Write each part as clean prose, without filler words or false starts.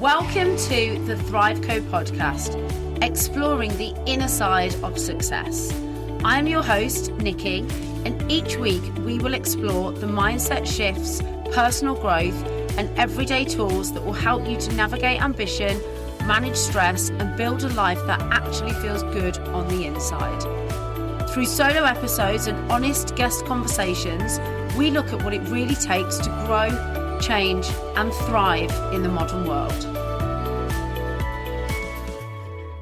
Welcome to the Thrive Co podcast, exploring the inner side of success. I'm your host, Nikki, and each week we will explore the mindset shifts, personal growth, and everyday tools that will help you to navigate ambition, manage stress, and build a life that actually feels good on the inside. Through solo episodes and honest guest conversations, we look at what it really takes to grow, change, and thrive in the modern world.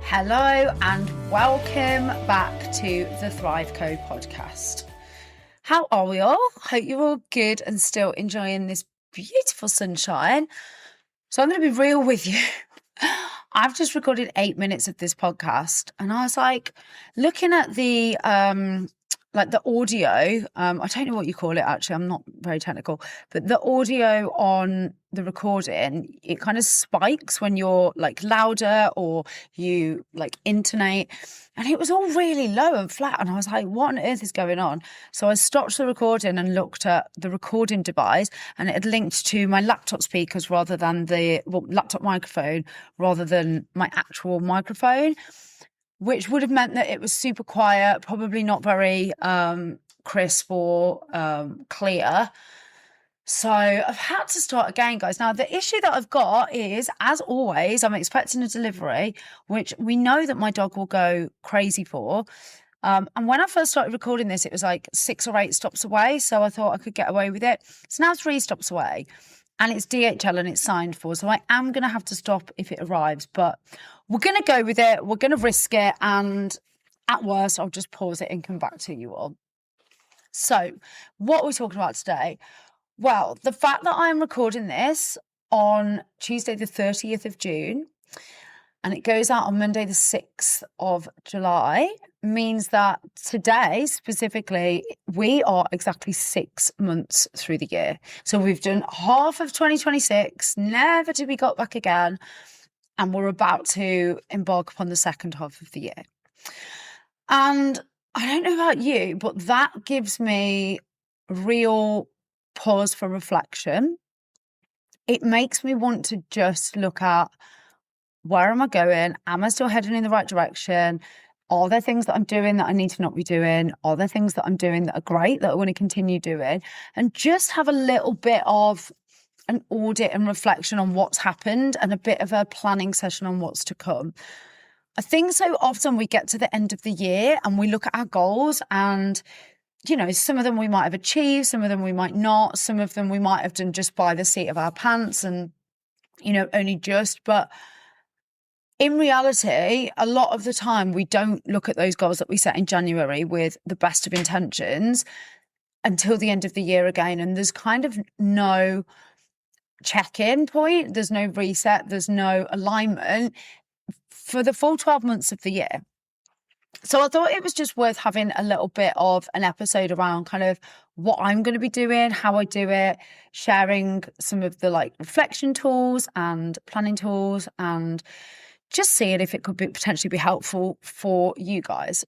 Hello and welcome back to the Thrive Co podcast. How are we all? Hope you're all good and still enjoying this beautiful sunshine. So I'm going to be real with you. I've just recorded 8 minutes of this podcast and I was like looking at the the audio, I don't know what you call it actually, I'm not very technical, but the audio on the recording, it kind of spikes when you're like louder or you like intonate, and it was all really low and flat, and I was like, what on earth is going on? So I stopped the recording and looked at the recording device, and it had linked to my laptop speakers rather than laptop microphone rather than my actual microphone, which would have meant that it was super quiet, probably not very crisp or clear. So I've had to start again, guys. Now, the issue that I've got is, as always, I'm expecting a delivery, which we know that my dog will go crazy for. And when I first started recording this, it was like 6 or 8 stops away. So I thought I could get away with it. It's now 3 stops away. And it's DHL and it's signed for. So I am going to have to stop if it arrives. But we're going to go with it. We're going to risk it. And at worst, I'll just pause it and come back to you all. So what are we talking about today? Well, the fact that I'm recording this on Tuesday, the 30th of June, and it goes out on Monday, the 6th of July, means that today, specifically, we are exactly 6 months through the year. So we've done half of 2026, never to be got back again, and we're about to embark upon the second half of the year. And I don't know about you, but that gives me real pause for reflection. It makes me want to just look at, where am I going? Am I still heading in the right direction? Are there things that I'm doing that I need to not be doing? Are there things that I'm doing that are great that I want to continue doing? And just have a little bit of an audit and reflection on what's happened and a bit of a planning session on what's to come. I think so often we get to the end of the year and we look at our goals and, you know, some of them we might have achieved, some of them we might not, some of them we might have done just by the seat of our pants and, you know, only just. But in reality, a lot of the time we don't look at those goals that we set in January with the best of intentions until the end of the year again. And there's kind of no check-in point, there's no reset, there's no alignment for the full 12 months of the year. So I thought it was just worth having a little bit of an episode around kind of what I'm going to be doing, how I do it, sharing some of the like reflection tools and planning tools, and just seeing if it could potentially be helpful for you guys.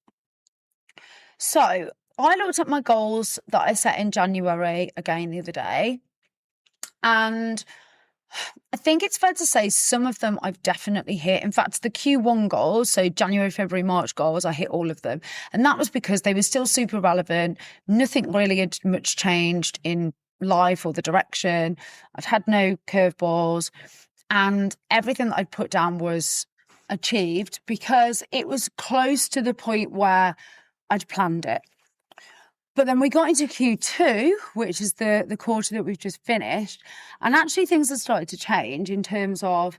So I looked at my goals that I set in January again the other day, and I think it's fair to say some of them I've definitely hit. In fact, the Q1 goals, so January, February, March goals, I hit all of them. And that was because they were still super relevant. Nothing really had much changed in life or the direction. I'd had no curveballs, and everything that I'd put down was achieved because it was close to the point where I'd planned it. But then we got into Q2, which is the quarter that we've just finished, and actually things have started to change in terms of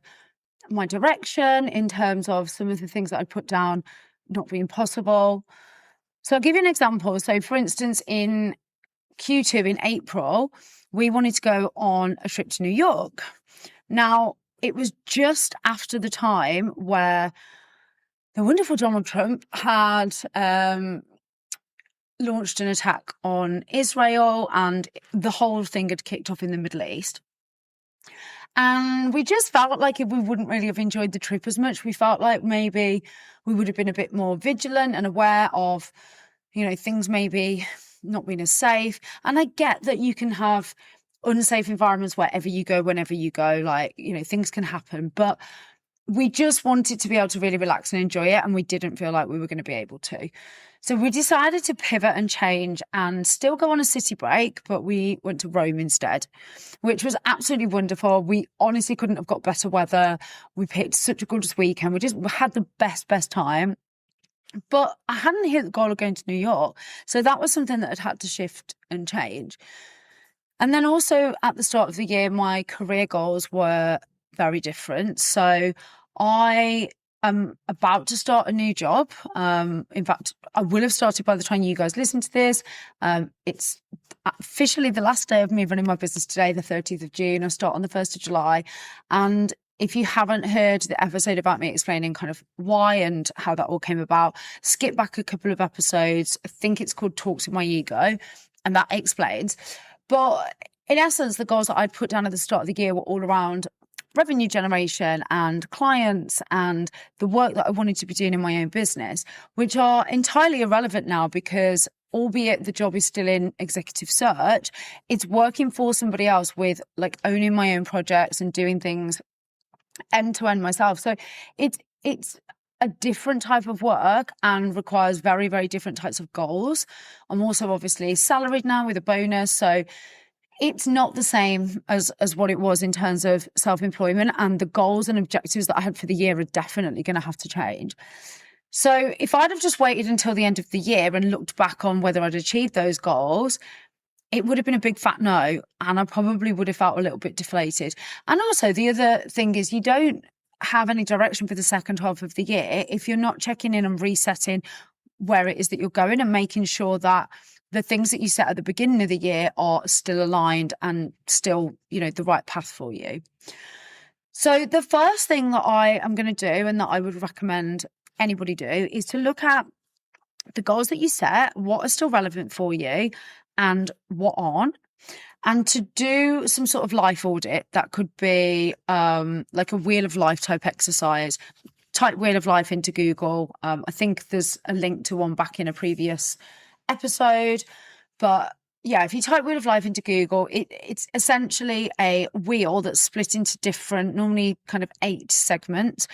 my direction, in terms of some of the things that I put down not being possible. So I'll give you an example. So for instance, in Q2 in April, we wanted to go on a trip to New York. Now, it was just after the time where the wonderful Donald Trump had launched an attack on Israel, and the whole thing had kicked off in the Middle East. And we just felt like we wouldn't really have enjoyed the trip as much. We felt like maybe we would have been a bit more vigilant and aware of, you know, things maybe not being as safe. And I get that you can have unsafe environments wherever you go, whenever you go, like, things can happen. But we just wanted to be able to really relax and enjoy it, and we didn't feel like we were going to be able to. So we decided to pivot and change and still go on a city break, but we went to Rome instead, which was absolutely wonderful. We honestly couldn't have got better weather. We picked such a gorgeous weekend. We just had the best time. But I hadn't hit the goal of going to New York. So that was something that had to shift and change. And then also at the start of the year, my career goals were very different. So I am about to start a new job. In fact, I will have started by the time you guys listen to this. It's officially the last day of me running my business today, the 30th of June. I start on the 1st of July. And if you haven't heard the episode about me explaining kind of why and how that all came about, skip back a couple of episodes. I think it's called Talks with My Ego, and that explains. But in essence, the goals that I'd put down at the start of the year were all around revenue generation and clients and the work that I wanted to be doing in my own business, which are entirely irrelevant now because albeit the job is still in executive search, it's working for somebody else with like owning my own projects and doing things end to end myself. So it's a different type of work and requires very, very different types of goals. I'm also obviously salaried now with a bonus. So it's not the same as what it was in terms of self-employment, and the goals and objectives that I had for the year are definitely going to have to change. So if I'd have just waited until the end of the year and looked back on whether I'd achieved those goals, it would have been a big fat no, and I probably would have felt a little bit deflated. And also the other thing is you don't have any direction for the second half of the year if you're not checking in and resetting where it is that you're going and making sure that the things that you set at the beginning of the year are still aligned and still, the right path for you. So the first thing that I am going to do and that I would recommend anybody do is to look at the goals that you set, what are still relevant for you and what aren't, and to do some sort of life audit. That could be like a wheel of life type exercise. Type wheel of life into Google. I think there's a link to one back in a previous episode. But yeah, if you type wheel of life into Google, it's essentially a wheel that's split into different, normally kind of 8 segments.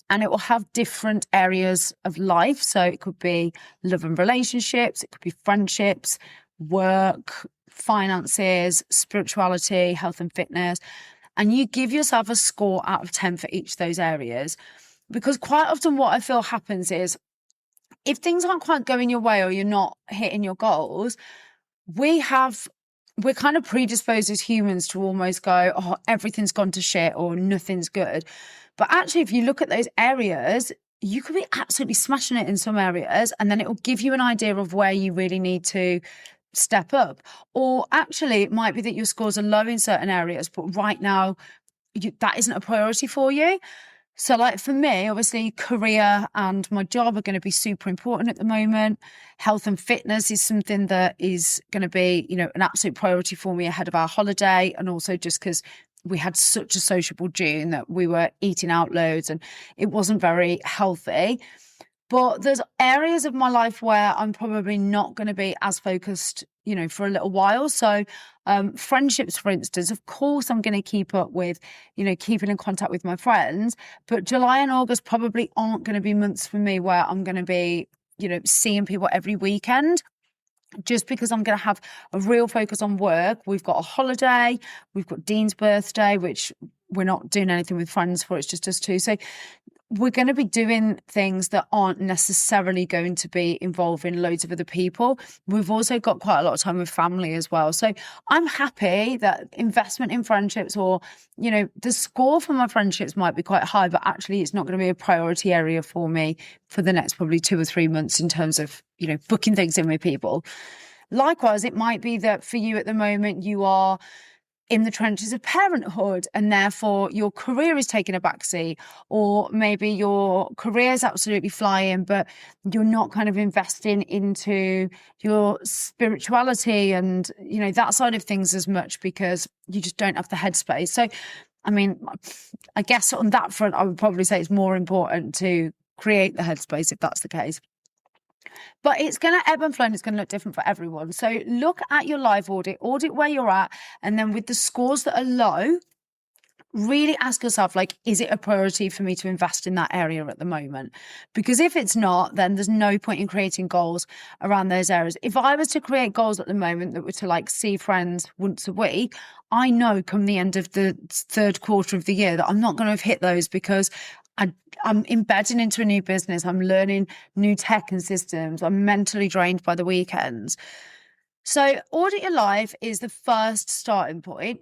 And it will have different areas of life. So it could be love and relationships, it could be friendships, work, finances, spirituality, health and fitness. And you give yourself a score out of 10 for each of those areas. Because quite often what I feel happens is if things aren't quite going your way or you're not hitting your goals, we're kind of predisposed as humans to almost go, oh, everything's gone to shit or nothing's good. But actually, if you look at those areas, you could be absolutely smashing it in some areas, and then it will give you an idea of where you really need to step up. Or actually, it might be that your scores are low in certain areas, but right now that isn't a priority for you. So like for me, obviously career and my job are going to be super important at the moment. Health and fitness is something that is going to be, an absolute priority for me ahead of our holiday. And also just because we had such a sociable June that we were eating out loads and it wasn't very healthy. But there's areas of my life where I'm probably not going to be as focused, for a little while. So friendships, for instance, of course, I'm going to keep up with, keeping in contact with my friends. But July and August probably aren't going to be months for me where I'm going to be, seeing people every weekend. Just because I'm going to have a real focus on work. We've got a holiday. We've got Dean's birthday, which we're not doing anything with friends for. It's just us two. So we're going to be doing things that aren't necessarily going to be involving loads of other people. We've also got quite a lot of time with family as well. So I'm happy that investment in friendships or, the score for my friendships might be quite high, but actually it's not going to be a priority area for me for the next probably 2 or 3 months in terms of, booking things in with people. Likewise, it might be that for you at the moment, you are in the trenches of parenthood and therefore your career is taking a backseat, or maybe your career is absolutely flying but you're not kind of investing into your spirituality and that side of things as much because you just don't have the headspace. So I guess on that front I would probably say it's more important to create the headspace if that's the case. But it's going to ebb and flow and it's going to look different for everyone. So look at your live audit where you're at. And then with the scores that are low, really ask yourself, like, is it a priority for me to invest in that area at the moment? Because if it's not, then there's no point in creating goals around those areas. If I was to create goals at the moment that were to like see friends once a week, I know come the end of the third quarter of the year that I'm not going to have hit those because I'm embedding into a new business. I'm learning new tech and systems. I'm mentally drained by the weekends. So audit your life is the first starting point.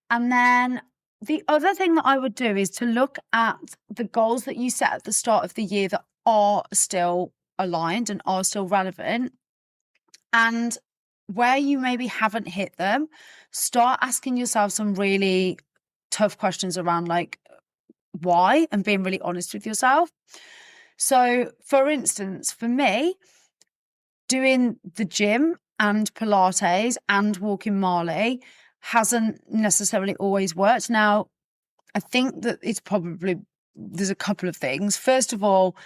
And then the other thing that I would do is to look at the goals that you set at the start of the year that are still aligned and are still relevant. And where you maybe haven't hit them, start asking yourself some really tough questions around like why and being really honest with yourself. So, for instance, for me, doing the gym and Pilates and walking Marley hasn't necessarily always worked. Now, I think that there's a couple of things. First of all,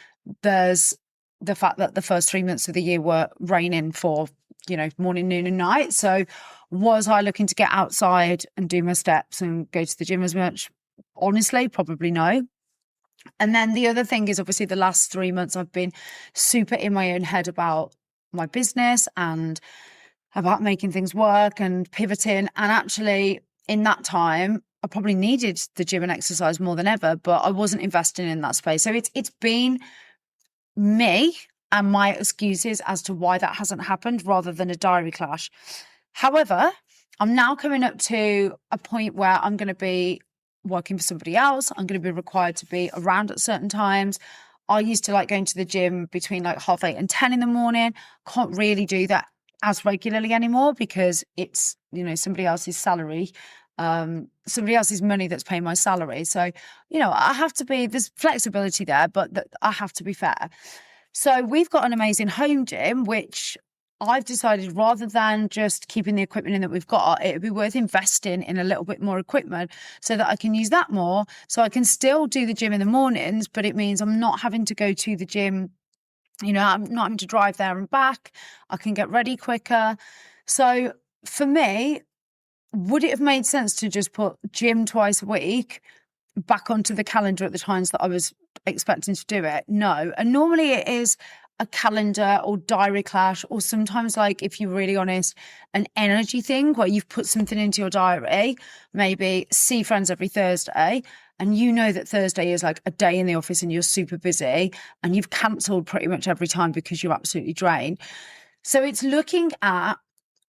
there's the fact that the first 3 months of the year were raining for, morning, noon and night. So was I looking to get outside and do my steps and go to the gym as much? Honestly, probably no. And then the other thing is obviously the last 3 months I've been super in my own head about my business and about making things work and pivoting. And actually in that time, I probably needed the gym and exercise more than ever, but I wasn't investing in that space. So it's been me and my excuses as to why that hasn't happened rather than a diary clash. However, I'm now coming up to a point where I'm going to be working for somebody else. I'm going to be required to be around at certain times. I used to like going to the gym between like 8:30 and 10 in the morning. Can't really do that as regularly anymore because it's, somebody else's salary, somebody else's money that's paying my salary. So, I have to be, there's flexibility there, but I have to be fair. So we've got an amazing home gym, which I've decided rather than just keeping the equipment in that we've got, it would be worth investing in a little bit more equipment so that I can use that more. So I can still do the gym in the mornings, but it means I'm not having to go to the gym. I'm not having to drive there and back. I can get ready quicker. So for me, would it have made sense to just put gym twice a week back onto the calendar at the times that I was expecting to do it? No. And normally it is a calendar or diary clash, or sometimes, like, if you're really honest, an energy thing where you've put something into your diary, maybe see friends every Thursday, and you know that Thursday is like a day in the office and you're super busy and you've cancelled pretty much every time because you're absolutely drained. So it's looking at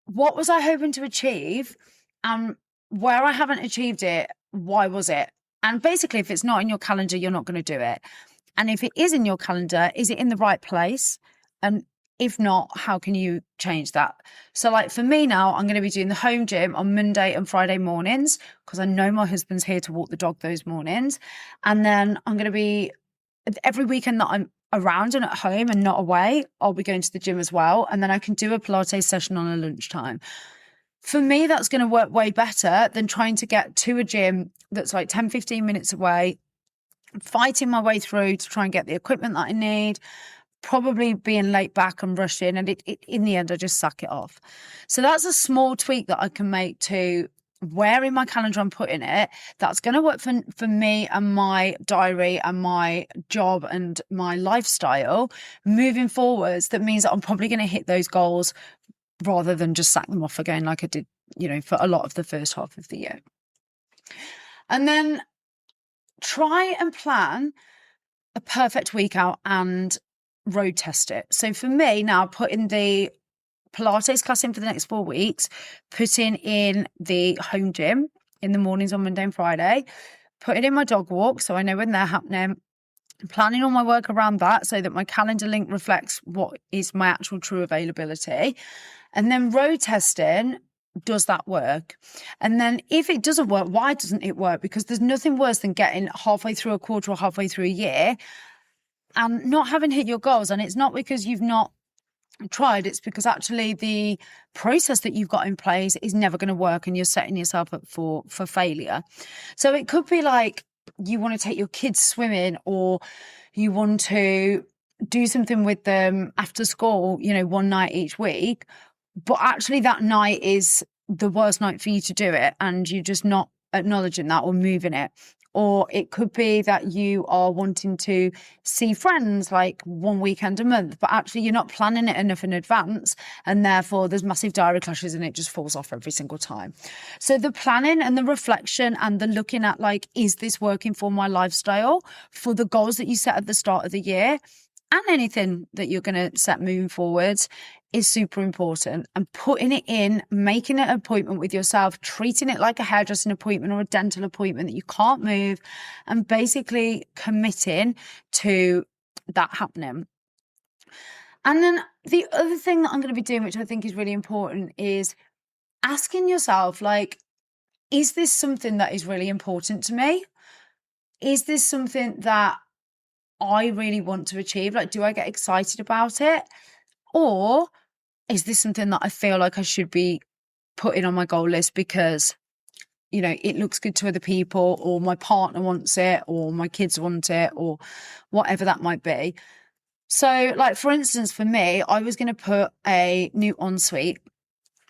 what was I hoping to achieve and where I haven't achieved it, why was it? And basically, if it's not in your calendar, you're not going to do it. And if it is in your calendar, is it in the right place? And if not, how can you change that? So like for me now, I'm going to be doing the home gym on Monday and Friday mornings because I know my husband's here to walk the dog those mornings. And then I'm going to be, every weekend that I'm around and at home and not away, I'll be going to the gym as well. And then I can do a Pilates session on a lunchtime. For me, that's going to work way better than trying to get to a gym that's like 10, 15 minutes away, fighting my way through to try and get the equipment that I need, probably being late back and rushing. And it in the end, I just suck it off. So that's a small tweak that I can make to where in my calendar I'm putting it. That's going to work for me and my diary and my job and my lifestyle moving forwards. That means that I'm probably going to hit those goals rather than just sack them off again like I did, for a lot of the first half of the year. And then try and plan a perfect week out and road test it. So for me now, putting the Pilates class in for the next 4 weeks, putting in the home gym in the mornings on Monday and Friday, putting in my dog walk so I know when they're happening, planning all my work around that so that my calendar link reflects what is my actual true availability. And then road testing, does that work? And then if it doesn't work, why doesn't it work? Because there's nothing worse than getting halfway through a quarter or halfway through a year and not having hit your goals. And it's not because you've not tried, it's because actually the process that you've got in place is never going to work and you're setting yourself up for failure. So it could be like you want to take your kids swimming, or you want to do something with them after school, one night each week, but actually that night is the worst night for you to do it and you're just not acknowledging that or moving it. Or it could be that you are wanting to see friends like one weekend a month, but actually you're not planning it enough in advance. And therefore there's massive diary clashes and it just falls off every single time. So the planning and the reflection and the looking at like, is this working for my lifestyle, for the goals that you set at the start of the year and anything that you're going to set moving forwards is super important. And putting it in, making an appointment with yourself, treating it like a hairdressing appointment or a dental appointment that you can't move, and basically committing to that happening. And then the other thing that I'm going to be doing, which I think is really important, is asking yourself, like, is this something that is really important to me? Is this something that I really want to achieve? Like, do I get excited about it? Or is this something that I feel like I should be putting on my goal list because, it looks good to other people, or my partner wants it, or my kids want it, or whatever that might be. So, like, for instance, for me, I was going to put a new ensuite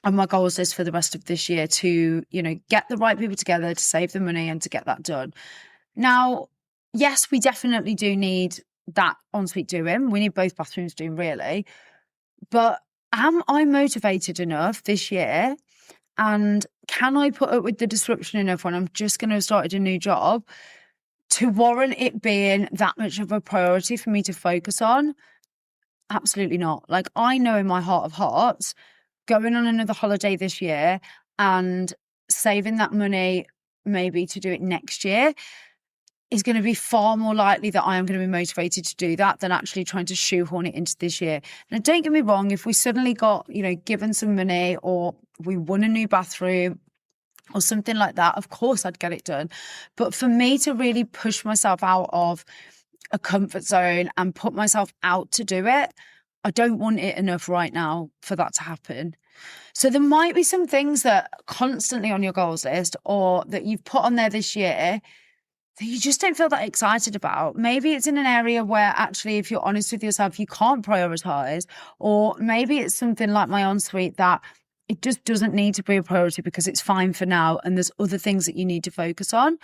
on my goals list for the rest of this year to, get the right people together to save the money and to get that done. Now, yes, we definitely do need that ensuite doing. We need both bathrooms doing, really. But am I motivated enough this year? And can I put up with the disruption enough when I'm just going to have started a new job to warrant it being that much of a priority for me to focus on? Absolutely not. Like, I know in my heart of hearts, going on another holiday this year and saving that money maybe to do it next year is going to be far more likely that I am going to be motivated to do that than actually trying to shoehorn it into this year. And don't get me wrong, if we suddenly got, given some money or we won a new bathroom or something like that, of course I'd get it done. But for me to really push myself out of a comfort zone and put myself out to do it, I don't want it enough right now for that to happen. So there might be some things that are constantly on your goals list or that you've put on there this year that you just don't feel that excited about. Maybe it's in an area where actually, if you're honest with yourself, you can't prioritize, or maybe it's something like my ensuite that it just doesn't need to be a priority because it's fine for now and there's other things that you need to focus on.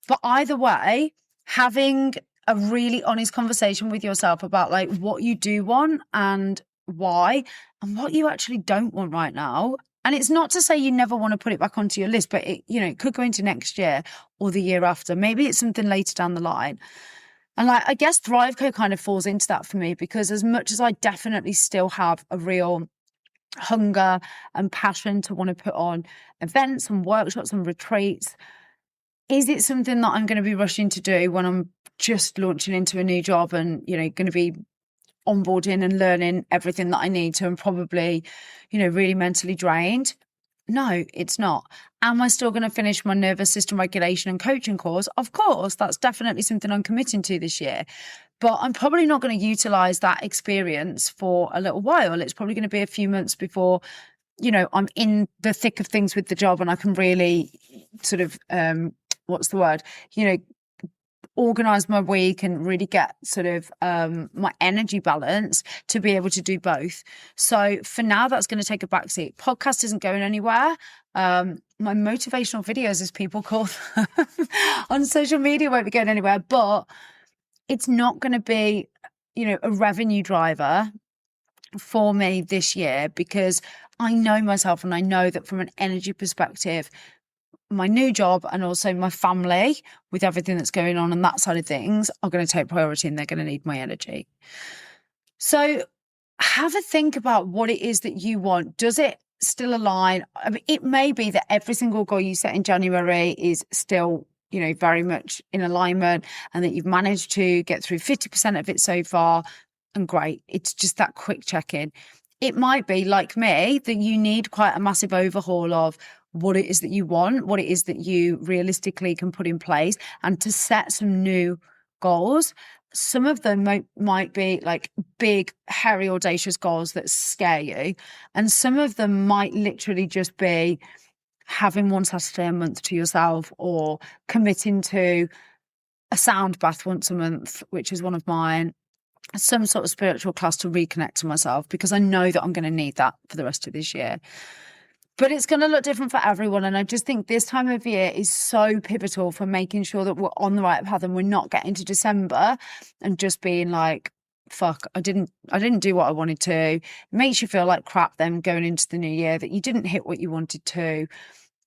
But either way, having a really honest conversation with yourself about like what you do want and why and what you actually don't want right now. And it's not to say you never want to put it back onto your list, but it could go into next year or the year after. Maybe it's something later down the line. And like, I guess ThriveCo kind of falls into that for me, because as much as I definitely still have a real hunger and passion to want to put on events and workshops and retreats, is it something that I'm going to be rushing to do when I'm just launching into a new job and, going to be onboarding and learning everything that I need to and probably, really mentally drained? No, it's not. Am I still going to finish my nervous system regulation and coaching course? Of course, that's definitely something I'm committing to this year. But I'm probably not going to utilize that experience for a little while. It's probably going to be a few months before, I'm in the thick of things with the job and I can really sort of, what's the word? Organize my week and really get sort of my energy balance to be able to do both. So for now, that's going to take a backseat. Podcast isn't going anywhere. My motivational videos, as people call them, on social media won't be going anywhere, but it's not going to be, a revenue driver for me this year, because I know myself and I know that from an energy perspective, my new job and also my family, with everything that's going on that side of things, are going to take priority and they're going to need my energy. So have a think about what it is that you want. Does it still align? I mean, it may be that every single goal you set in January is still, very much in alignment and that you've managed to get through 50% of it so far, and great. It's just that quick check-in. It might be, like me, that you need quite a massive overhaul of what it is that you want, what it is that you realistically can put in place, and to set some new goals. Some of them might be like big, hairy, audacious goals that scare you. And some of them might literally just be having one Saturday a month to yourself, or committing to a sound bath once a month, which is one of mine, some sort of spiritual class to reconnect to myself, because I know that I'm going to need that for the rest of this year. But it's going to look different for everyone. And I just think this time of year is so pivotal for making sure that we're on the right path and we're not getting to December and just being like, fuck, I didn't do what I wanted to. It makes you feel like crap then going into the new year, that you didn't hit what you wanted to.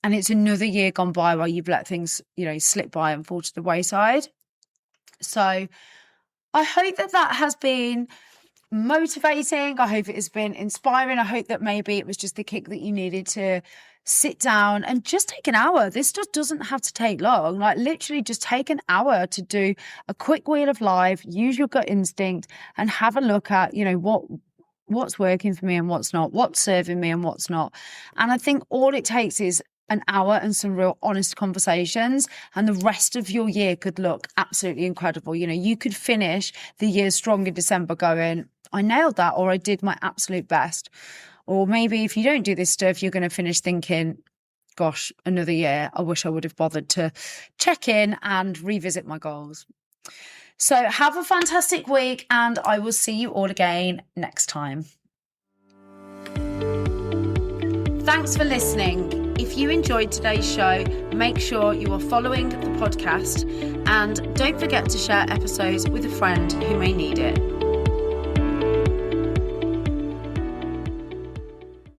And it's another year gone by where you've let things, slip by and fall to the wayside. So I hope that has been motivating. I hope it has been inspiring. I hope that maybe it was just the kick that you needed to sit down and just take an hour. This just doesn't have to take long. Like literally just take an hour to do a quick wheel of life, use your gut instinct and have a look at, what's working for me and what's not, what's serving me and what's not. And I think all it takes is an hour and some real honest conversations, and the rest of your year could look absolutely incredible. You could finish the year strong in December going, I nailed that, or I did my absolute best. Or maybe if you don't do this stuff, you're going to finish thinking, gosh, another year. I wish I would have bothered to check in and revisit my goals. So have a fantastic week, and I will see you all again next time. Thanks for listening. If you enjoyed today's show, make sure you are following the podcast, and don't forget to share episodes with a friend who may need it.